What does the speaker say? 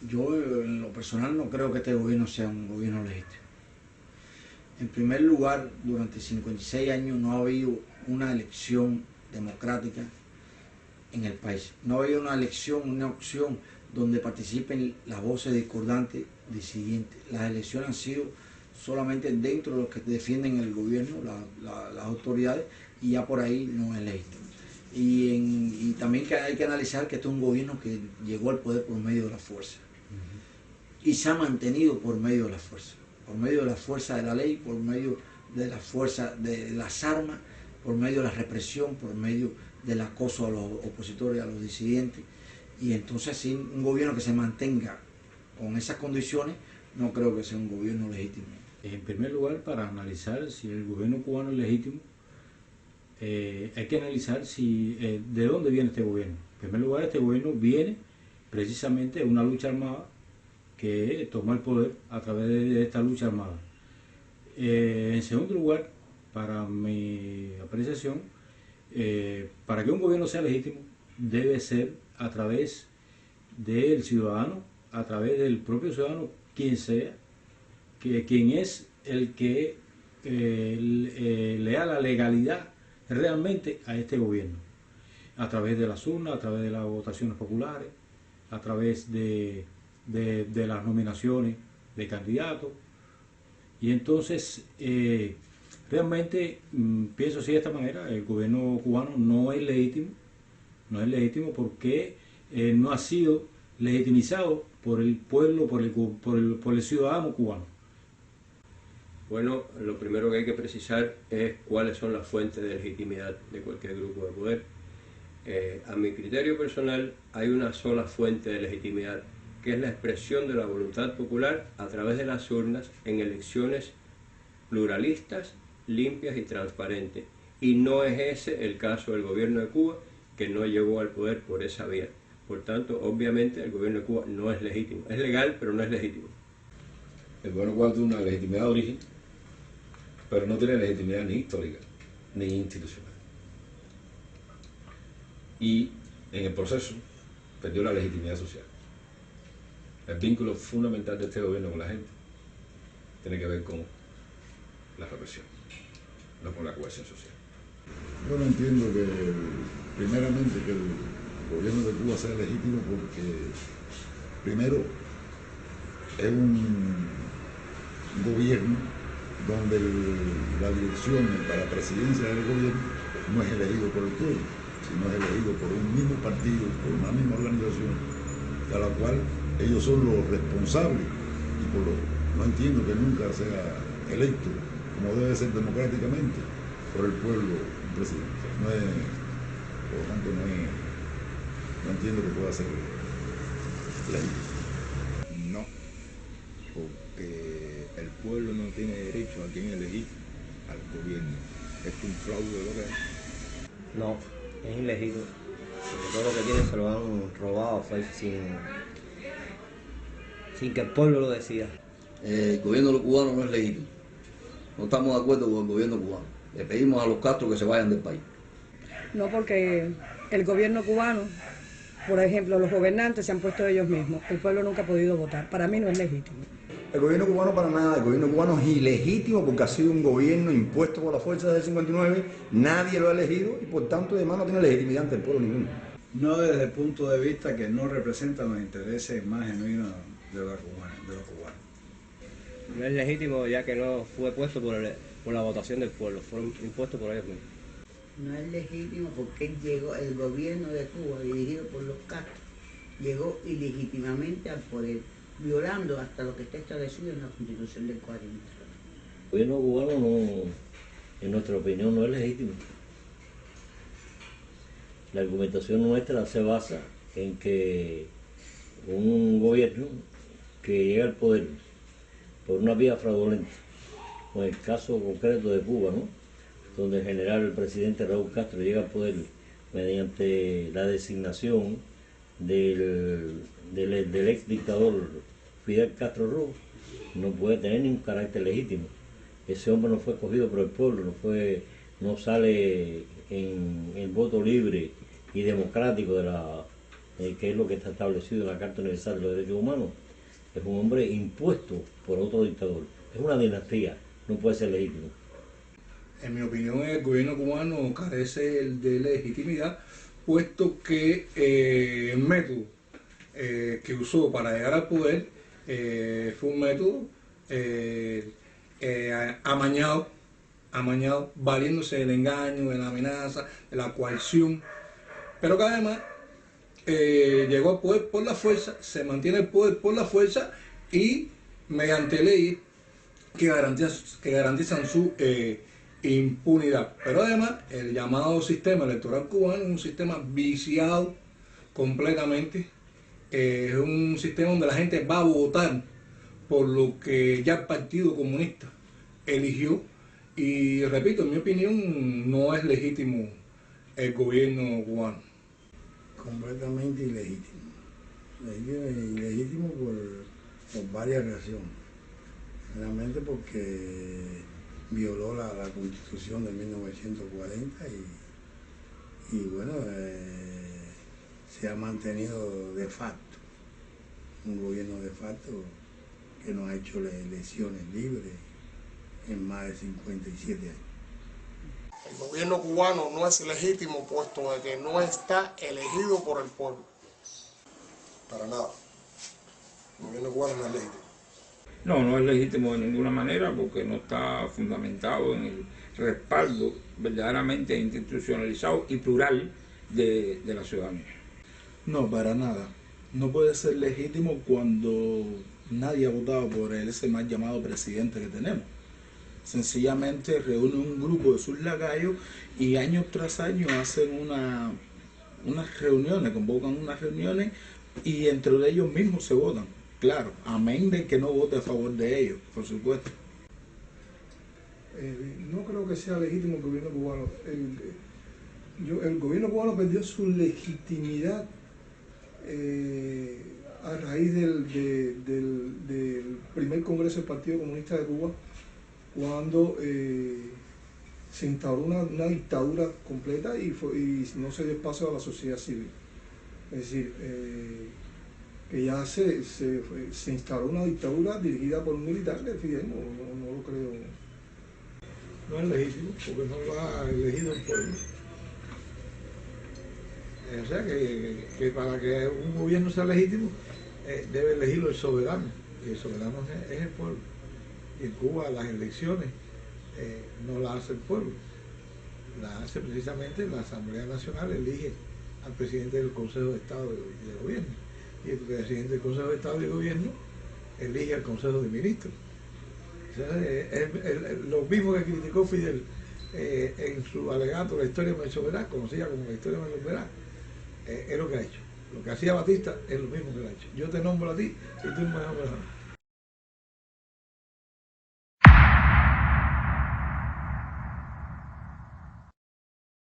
Yo en lo personal no creo que este gobierno sea un gobierno legítimo. En primer lugar, durante 56 años no ha habido una elección democrática en el país. No ha habido una elección, una opción donde participen las voces discordantes disidentes. Las elecciones han sido solamente dentro de los que defienden el gobierno, las autoridades, y ya por ahí no es legítimo. Y también hay que analizar que este es un gobierno que llegó al poder por medio de la fuerza. Y se ha mantenido por medio de la fuerza. Por medio de la fuerza de la ley, por medio de la fuerza de las armas, por medio de la represión, por medio del acoso a los opositores, a los disidentes. Y entonces, sin un gobierno que se mantenga con esas condiciones, no creo que sea un gobierno legítimo. En primer lugar, para analizar si el gobierno cubano es legítimo, hay que analizar de dónde viene este gobierno. En primer lugar, este gobierno viene precisamente de una lucha armada que tomó el poder a través de esta lucha armada. En segundo lugar, para mi apreciación, para que un gobierno sea legítimo, debe ser a través del ciudadano, a través del propio ciudadano, quien sea, quien es el que le da la legalidad realmente a este gobierno, a través de las urnas, a través de las votaciones populares, a través de las nominaciones de candidatos. Y entonces realmente pienso así de esta manera: el gobierno cubano no es legítimo porque no ha sido legitimizado por el pueblo, por el ciudadano cubano. Bueno, lo primero que hay que precisar es cuáles son las fuentes de legitimidad de cualquier grupo de poder. A mi criterio personal, hay una sola fuente de legitimidad, que es la expresión de la voluntad popular a través de las urnas en elecciones pluralistas, limpias y transparentes. Y no es ese el caso del gobierno de Cuba, que no llegó al poder por esa vía. Por tanto, obviamente, el gobierno de Cuba no es legítimo. Es legal, pero no es legítimo. El gobierno cubano tiene una legitimidad de origen, pero no tiene legitimidad ni histórica ni institucional. Y en el proceso perdió la legitimidad social. El vínculo fundamental de este gobierno con la gente tiene que ver con la represión, no con la cohesión social. Yo no entiendo primeramente, que el gobierno de Cuba sea legítimo porque, primero, es un gobierno donde la dirección para la presidencia del gobierno no es elegido por el pueblo, sino es elegido por un mismo partido, por una misma organización, a la cual ellos son los responsables, y no entiendo que nunca sea electo, como debe ser democráticamente, por el pueblo un presidente. Por lo tanto, no entiendo que pueda ser legítimo. No, porque el pueblo no tiene derecho a quien elegir al gobierno. Es un fraude lo que es. No, es ilegítimo. Porque todo lo que tiene se lo han robado, fue sin que el pueblo lo decida. El gobierno cubano no es legítimo. No estamos de acuerdo con el gobierno cubano. Le pedimos a los Castro que se vayan del país. No, porque el gobierno cubano, por ejemplo, los gobernantes se han puesto ellos mismos. El pueblo nunca ha podido votar. Para mí no es legítimo. El gobierno cubano para nada. El gobierno cubano es ilegítimo porque ha sido un gobierno impuesto por la fuerza desde el 59. Nadie lo ha elegido y por tanto además no tiene legitimidad ante el pueblo ninguno. No desde el punto de vista que no representan los intereses más genuinos de los cubanos. No es legítimo ya que no fue puesto por la votación del pueblo, fueron impuestos por ellos mismos. No es legítimo porque el gobierno de Cuba, dirigido por los Castro, llegó ilegítimamente al poder, violando hasta lo que está establecido en la Constitución del 40. El gobierno cubano no, en nuestra opinión, no es legítimo. La argumentación nuestra se basa en que un gobierno que llega al poder por una vía fraudulenta, como el caso concreto de Cuba, ¿no?, donde el general, el presidente Raúl Castro, llega al poder mediante la designación del ex dictador Fidel Castro Rojo, no puede tener ningún carácter legítimo. Ese hombre no fue escogido por el pueblo, no sale en el voto libre y democrático que es lo que está establecido en la Carta Universal de los Derechos Humanos, es un hombre impuesto por otro dictador. Es una dinastía, no puede ser legítimo. En mi opinión, el gobierno cubano carece de legitimidad, puesto que el método que usó para llegar al poder fue un método amañado, valiéndose del engaño, de la amenaza, de la coerción, pero que además llegó al poder por la fuerza, se mantiene el poder por la fuerza y mediante leyes que garantizan su impunidad. Pero además el llamado sistema electoral cubano es un sistema viciado completamente, es un sistema donde la gente va a votar por lo que ya el Partido Comunista eligió, y repito, en mi opinión no es legítimo el gobierno cubano. Completamente ilegítimo. Ilegítimo por varias razones. Realmente porque violó la Constitución de 1940 y bueno, se ha mantenido de facto, un gobierno de facto que no ha hecho elecciones libres en más de 57 años. El gobierno cubano no es legítimo puesto de que no está elegido por el pueblo. Para nada. El gobierno cubano no es legítimo. No es legítimo de ninguna manera porque no está fundamentado en el respaldo verdaderamente institucionalizado y plural de la ciudadanía. No, para nada. No puede ser legítimo cuando nadie ha votado por ese mal llamado presidente que tenemos. Sencillamente reúne un grupo de sus lacayos y año tras año hacen unas reuniones, convocan unas reuniones y entre ellos mismos se votan. Claro, amén de que no vote a favor de ellos, por supuesto. No creo que sea legítimo el gobierno cubano. El gobierno cubano perdió su legitimidad a raíz del primer Congreso del Partido Comunista de Cuba, cuando se instauró una dictadura completa y no se dio espacio a la sociedad civil. Es decir, que ya se instauró una dictadura dirigida por un militar que Fidel no lo creo. No es legítimo porque no lo ha elegido el pueblo. O sea que para que un gobierno sea legítimo debe elegirlo el soberano, y el soberano es el pueblo. Y en Cuba las elecciones no las hace el pueblo, las hace precisamente la Asamblea Nacional, elige al presidente del Consejo de Estado y de Gobierno. Y el presidente del Consejo de Estado y de Gobierno elige al Consejo de Ministros. O sea, lo mismo que criticó Fidel en su alegato La historia me hizo verás, conocida como La historia me lo verás, es lo que ha hecho. Lo que hacía Batista es lo mismo que lo ha hecho. Yo te nombro a ti y tú me nombras a mí.